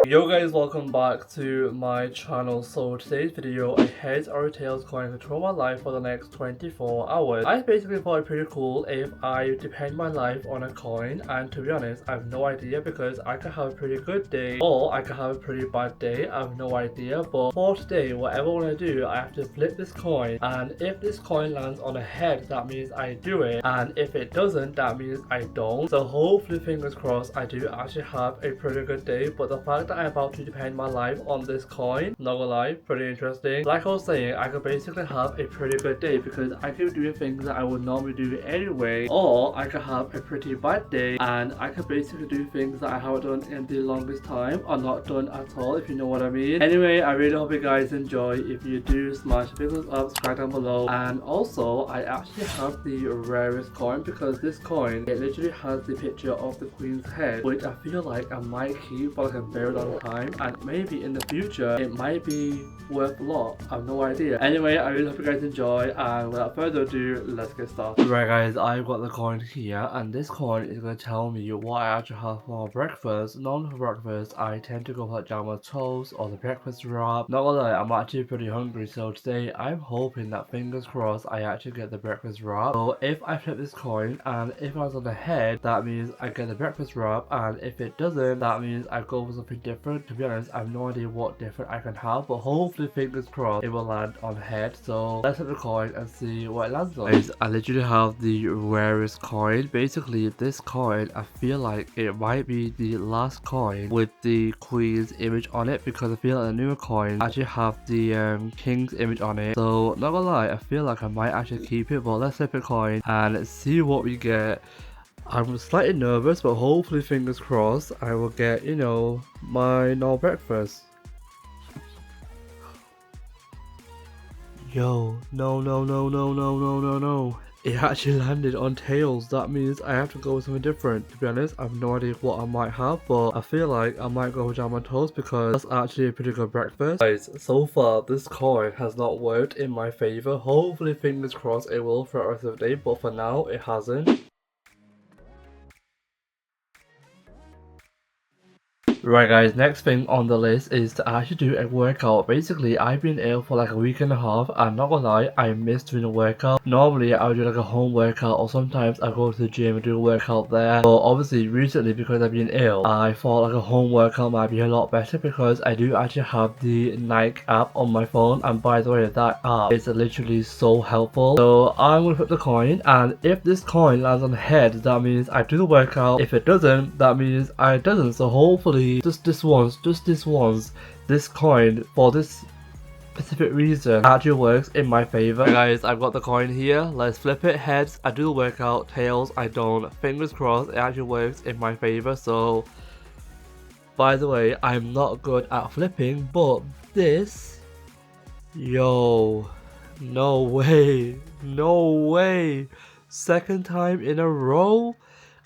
Yo guys, welcome back to my channel. So today's video, I heads or tails going to control my life for the next 24 hours. I basically thought it pretty cool if I depend my life on a coin, and to be honest, I have no idea because I could have a pretty good day or I could have a pretty bad day. I have no idea, but for today, whatever I want to do, I have to flip this coin, and if this coin lands on a head, that means I do it, and if it doesn't, that means I don't. So hopefully, fingers crossed, I do actually have a pretty good day, but the fact that I'm about to depend my life on this coin, not gonna lie, pretty interesting. Like I was saying, I could basically have a pretty good day because I could be doing things that I would normally do anyway, or I could have a pretty bad day and I could basically do things that I haven't done in the longest time or not done at all, if you know what I mean. Anyway, I really hope you guys enjoy. If you do, smash the videos up, subscribe down below, and also I actually have the rarest coin because this coin, it literally has the picture of the queen's head, which I feel like I might keep for like a very long time, and maybe in the future it might be worth a lot. I have no idea. Anyway, I really hope you guys enjoy, and without further ado, let's get started. Right guys, I've got the coin here, and this coin is going to tell me what I actually have for breakfast. Normally for breakfast, I tend to go for jam on toast or the breakfast wrap. Not gonna lie, I'm actually pretty hungry, so today I'm hoping that, fingers crossed, I actually get the breakfast wrap. So if I flip this coin and if I was on the head, that means I get the breakfast wrap, and if it doesn't, that means I go for something different. To be honest, I have no idea what different I can have, but hopefully, fingers crossed, it will land on head. So let's flip the coin and see what it lands on. Guys, I literally have the rarest coin. Basically, this coin, I feel like it might be the last coin with the queen's image on it, because I feel like the newer coins actually have the king's image on it. So not gonna lie, I feel like I might actually keep it, but let's flip a coin and see what we get. I'm slightly nervous, but hopefully, fingers crossed, I will get, you know, my normal breakfast. Yo, no. It actually landed on tails. That means I have to go with something different. To be honest, I have no idea what I might have, but I feel like I might go with jam on toast because that's actually a pretty good breakfast. Guys, so far this coin has not worked in my favor. Hopefully, fingers crossed, it will for the rest of the day, but for now, it hasn't. Right guys, next thing on the list is to actually do a workout. Basically, I've been ill for like a week and a half, and not gonna lie, I missed doing a workout. Normally, I would do like a home workout, or sometimes I go to the gym and do a workout there. But obviously, recently, because I've been ill, I thought like a home workout might be a lot better because I do actually have the Nike app on my phone, and by the way, that app is literally so helpful. So I'm gonna put the coin, and if this coin lands on the head, that means I do the workout. If it doesn't, that means I doesn't. So hopefully, just this once, this coin for this specific reason actually works in my favor. Right, guys, I've got the coin here. Let's flip it. Heads, I do the workout. Tails, I don't. Fingers crossed, it actually works in my favor. So, by the way, I'm not good at flipping, but this, yo, no way, second time in a row.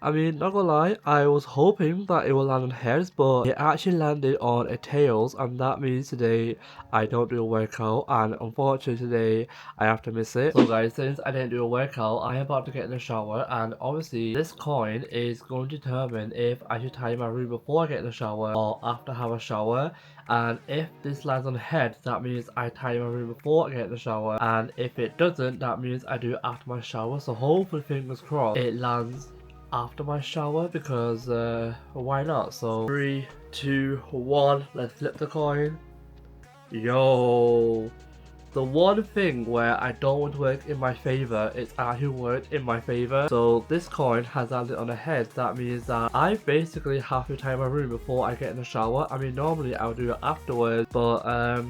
I mean, not gonna lie, I was hoping that it would land on heads, but it actually landed on a tails, and that means today I don't do a workout, and unfortunately today I have to miss it. So guys, since I didn't do a workout, I am about to get in the shower, and obviously this coin is going to determine if I should tidy my room before I get in the shower or after I have a shower. And if this lands on head, that means I tidy my room before I get in the shower, and if it doesn't, that means I do it after my shower. So hopefully, fingers crossed, it lands after my shower, because why not? So 3, 2, 1, let's flip the coin. Yo, the one thing where I don't want to work in my favor, it's actually worked in my favor. So this coin has landed on the head. That means that I basically have to tidy my room before I get in the shower. I mean, normally I'll do it afterwards, but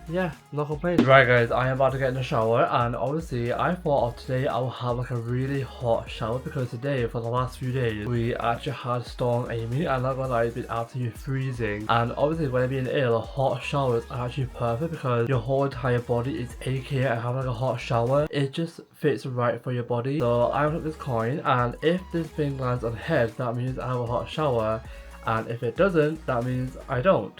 yeah, no complaints. Right guys, I am about to get in the shower, and obviously I thought of today I will have like a really hot shower, because today for the last few days we actually had Storm Amy, and not gonna lie, it's been absolutely freezing. And obviously when I'm being ill, a hot shower is actually perfect because your whole entire body is aching, and having like a hot shower, it just fits right for your body. So I took this coin, and if this thing lands on head, that means I have a hot shower, and if it doesn't, that means I don't.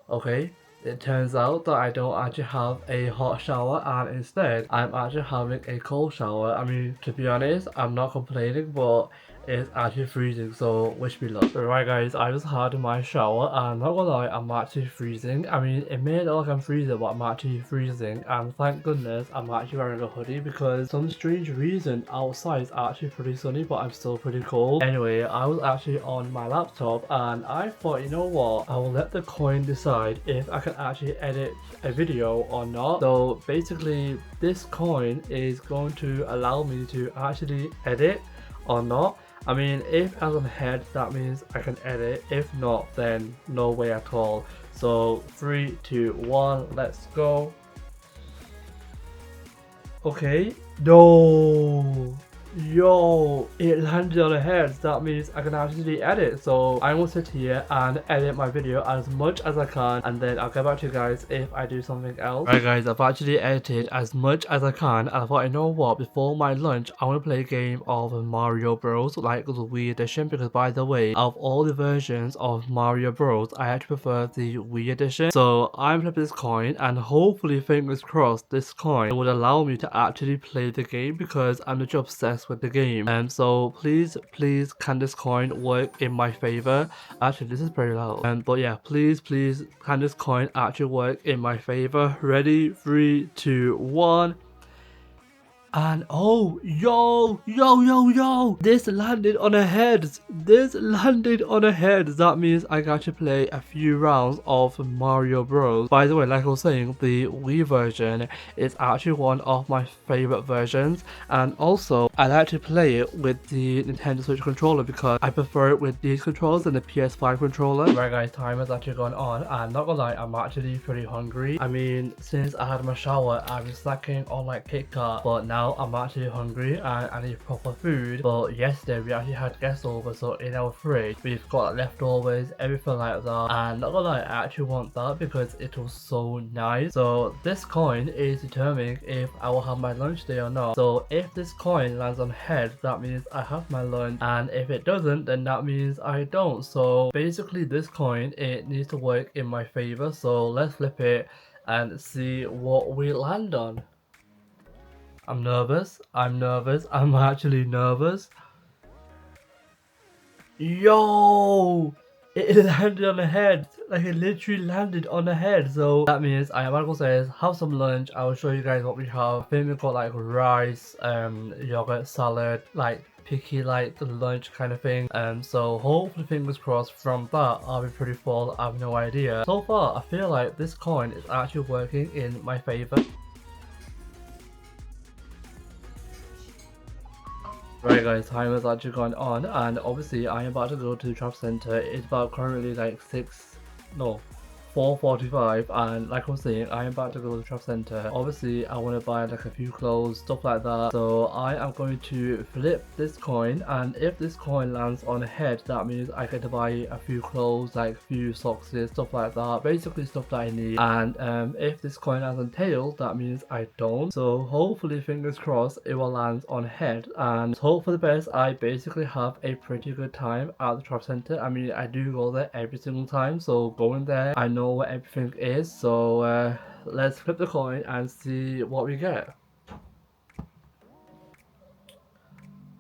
Okay, it turns out that I don't actually have a hot shower, and instead I'm actually having a cold shower. I mean, to be honest, I'm not complaining, but is actually freezing, so wish me luck. Alright guys, I just had my shower and not gonna lie, I'm actually freezing. I mean, it may look like I'm freezing, but I'm actually freezing, and thank goodness I'm actually wearing a hoodie because some strange reason outside is actually pretty sunny, but I'm still pretty cold. Anyway, I was actually on my laptop and I thought, you know what, I will let the coin decide if I can actually edit a video or not. So basically this coin is going to allow me to actually edit or not. I mean, if as on head, that means I can edit. If not, then no way at all. So 3, 2, 1, let's go. Okay. No. Yo, it landed on the head. That means I can actually edit. So I'm gonna sit here and edit my video as much as I can, and then I'll get back to you guys if I do something else. Right guys, I've actually edited as much as I can, and I thought, you know what, before my lunch I want to play a game of Mario Bros, like the Wii edition, because by the way, of all the versions of Mario Bros, I actually prefer the Wii edition. So I'm flipping this coin, and hopefully, fingers crossed, this coin would allow me to actually play the game because I'm literally obsessed with the game. And so please can this coin work in my favor? Actually, this is pretty loud. But yeah, please can this coin actually work in my favor? Ready? 3, 2, 1. And oh, yo, this landed on a head. This landed on a head. That means I got to play a few rounds of Mario Bros. By the way, like I was saying, the Wii version is actually one of my favorite versions. And also, I like to play it with the Nintendo Switch controller because I prefer it with these controls than the PS5 controller. Right guys, time has actually gone on. And not gonna lie, I'm actually pretty hungry. I mean, since I had my shower, I've been snacking on like TikTok, but now I'm actually hungry and I need proper food. But yesterday we actually had guests over, so in our fridge we've got leftovers, everything like that. And not gonna lie, I actually want that because it was so nice. So this coin is determining if I will have my lunch today or not. So if this coin lands on head, that means I have my lunch, and if it doesn't, then that means I don't. So basically this coin, it needs to work in my favor. So let's flip it and see what we land on. I'm nervous. I'm actually nervous. Yo! It landed on the head. Like, it literally landed on the head. So that means I am gonna go say have some lunch. I will show you guys what we have. I think we've got like rice, yogurt, salad, like picky like lunch kind of thing. So hopefully, fingers crossed, from that I'll be pretty full. I have no idea. So far I feel like this coin is actually working in my favor. Right guys, time has actually gone on, and obviously I am about to go to the trap center. It's about currently like 4:45, and like I was saying, I am about to go to the trap center. Obviously I want to buy like a few clothes, stuff like that. So I am going to flip this coin, and if this coin lands on a head, that means I get to buy a few clothes, like a few socks, stuff like that, basically stuff that I need. And if this coin lands on tail, that means I don't. So hopefully, fingers crossed, it will land on head, and hope for the best. I basically have a pretty good time at the trap center. I mean, I do go there every single time, so going there, I know what everything is. So let's flip the coin and see what we get.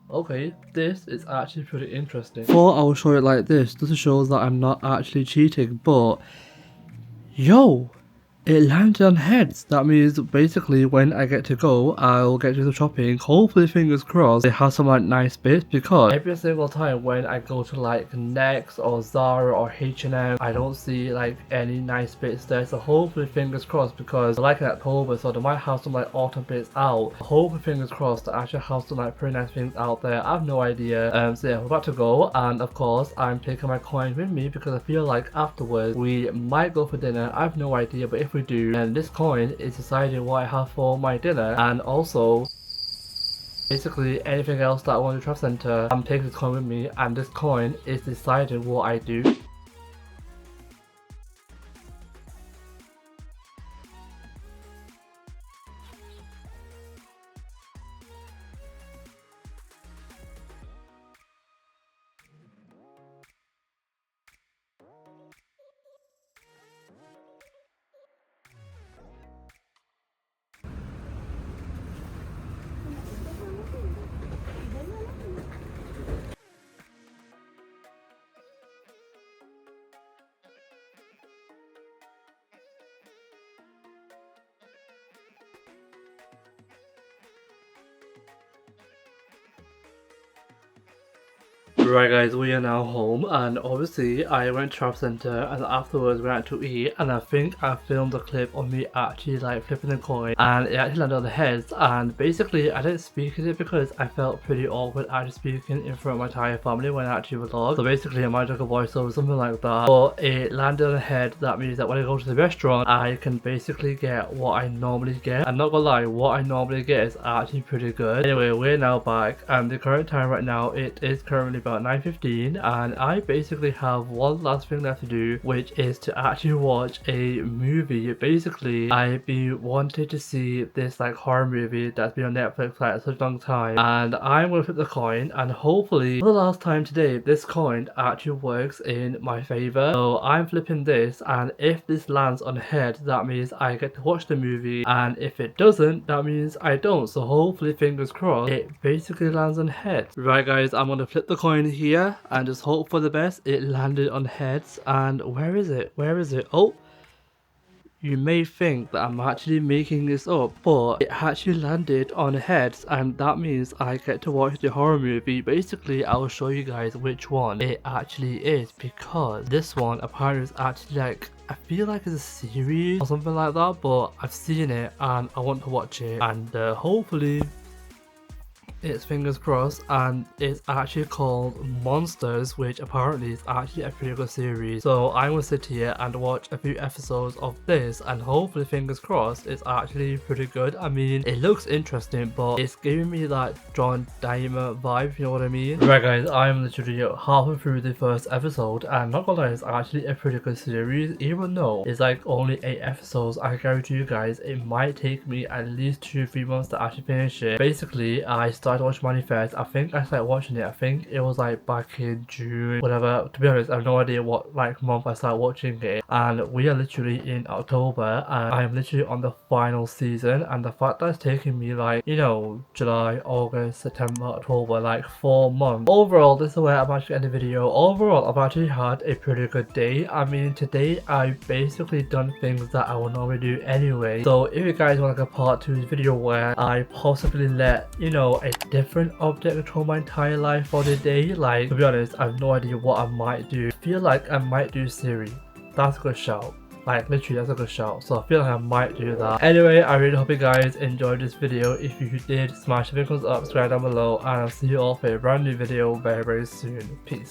Okay, this is actually pretty interesting. Before I will show it like this shows that I'm not actually cheating, but yo, it landed on heads. That means basically when I get to go, I'll get to the shopping. Hopefully, fingers crossed, it has some like nice bits, because every single time when I go to like Next or Zara or H&M, I don't see like any nice bits there. So hopefully, fingers crossed, because like in October, so they might have some like autumn bits out. Hopefully, fingers crossed, to actually have some like pretty nice things out there. I have no idea. So yeah, we're about to go, and of course I'm taking my coin with me because I feel like afterwards we might go for dinner. I have no idea, but if we do, and this coin is deciding what I have for my dinner, and also basically anything else that I want to trap center, I'm taking this coin with me, and this coin is deciding what I do. Right guys, we are now home and obviously I went to Travel Center and afterwards we went to eat, and I think I filmed a clip of me actually like flipping the coin and it actually landed on the heads, and basically I didn't speak in it because I felt pretty awkward actually speaking in front of my entire family when I actually vlog. So basically I might take a voiceover or something like that, but it landed on the head. That means that when I go to the restaurant I can basically get what I normally get. I'm not gonna lie, what I normally get is actually pretty good. Anyway, we're now back and the current time right now, it is currently about 9:15 and I basically have one last thing left to do, which is to actually watch a movie. Basically I've been wanting to see this like horror movie that's been on Netflix for like such a long time, and I'm gonna flip the coin and hopefully for the last time today this coin actually works in my favor. So I'm flipping this, and if this lands on head that means I get to watch the movie, and if it doesn't that means I don't. So hopefully, fingers crossed, it basically lands on head. Right guys, I'm gonna flip the coin here and just hope for the best. It landed on heads, and where is it? Where is it? Oh, you may think that I'm actually making this up, but it actually landed on heads, and that means I get to watch the horror movie. Basically, I'll show you guys which one it actually is, because this one apparently is actually like, I feel like it's a series or something like that, but I've seen it and I want to watch it, and hopefully it's fingers crossed, and it's actually called Monsters, which apparently is actually a pretty good series. So I'm gonna sit here and watch a few episodes of this, and hopefully fingers crossed it's actually pretty good. I mean, it looks interesting, but it's giving me that John Diamond vibe, you know what I mean? Right guys, I'm literally halfway through the first episode, and not gonna lie, it's actually a pretty good series. Even though it's like only 8 episodes, I guarantee you guys it might take me at least 2-3 months to actually finish it. Basically, I started watching Manifest. I think I started watching it, I think it was like back in June, whatever. To be honest, I have no idea what like month I started watching it, and we are literally in October and I'm literally on the final season, and the fact that it's taking me like, you know, July, August, September, October, like 4 months. Overall, this is where I'm actually ending the video. Overall, I've actually had a pretty good day. I mean, today I've basically done things that I would normally do anyway. So if you guys want like a part 2 video where I possibly let, you know, a different object control my entire life for the day, like, to be honest, I have no idea what I might do. I feel like I might do Siri. That's a good shout. Like, literally, that's a good shout. So I feel like I might do that. Anyway, I really hope you guys enjoyed this video. If you did, smash the thumbs up, subscribe down below, and I'll see you all for a brand new video very, very soon. Peace.